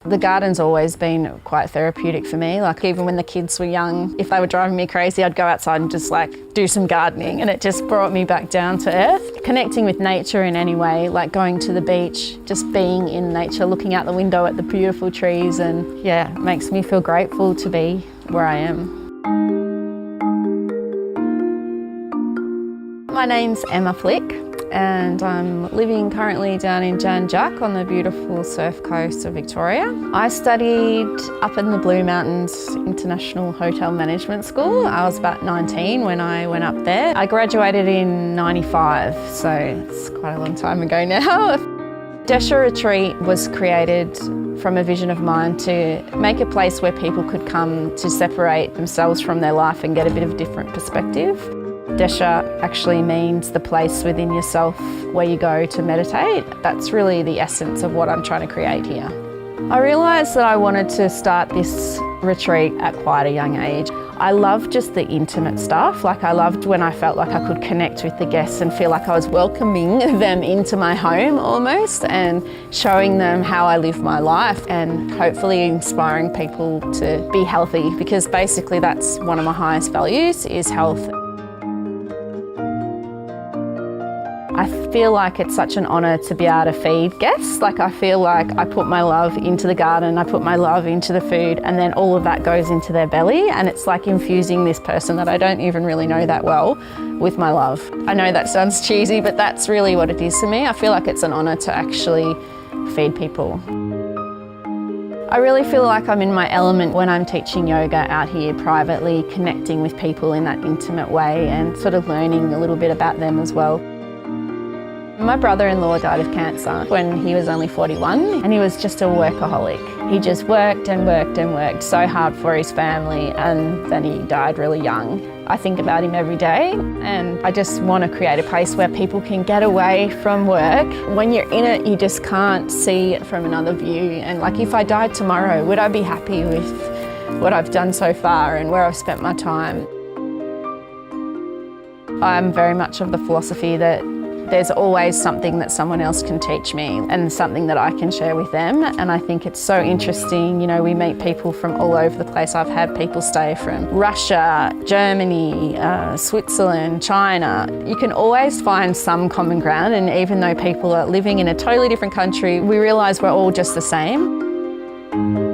The garden's always been quite therapeutic for me. Like even when the kids were young, if they were driving me crazy, I'd go outside and just like do some gardening, and it just brought me back down to earth. Connecting with nature in any way, like going to the beach, just being in nature, looking out the window at the beautiful trees, and yeah, it makes me feel grateful to be where I am. My name's Emma Flick, and I'm living currently down in Jan Juc on the beautiful surf coast of Victoria. I studied up in the Blue Mountains International Hotel Management School. I was about 19 when I went up there. I graduated in '95, so it's quite a long time ago now. Deśa Retreat was created from a vision of mine to make a place where people could come to separate themselves from their life and get a bit of different perspective. Deśa actually means the place within yourself where you go to meditate. That's really the essence of what I'm trying to create here. I realised that I wanted to start this retreat at quite a young age. I loved just the intimate stuff. Like I loved when I felt like I could connect with the guests and feel like I was welcoming them into my home almost, and showing them how I live my life and hopefully inspiring people to be healthy, because basically that's one of my highest values is health. I feel like it's such an honour to be able to feed guests. Like I feel like I put my love into the garden, I put my love into the food, and then all of that goes into their belly, and it's like infusing this person that I don't even really know that well with my love. I know that sounds cheesy, but that's really what it is to me. I feel like it's an honour to actually feed people. I really feel like I'm in my element when I'm teaching yoga out here privately, connecting with people in that intimate way and sort of learning a little bit about them as well. My brother-in-law died of cancer when he was only 41, and he was just a workaholic. He just worked and worked and worked so hard for his family, and then he died really young. I think about him every day, and I just want to create a place where people can get away from work. When you're in it, you just can't see it from another view. And like, if I died tomorrow, would I be happy with what I've done so far and where I've spent my time? I'm very much of the philosophy that there's always something that someone else can teach me and something that I can share with them. And I think it's so interesting, you know, we meet people from all over the place. I've had people stay from Russia, Germany, Switzerland, China. You can always find some common ground, and even though people are living in a totally different country, we realise we're all just the same.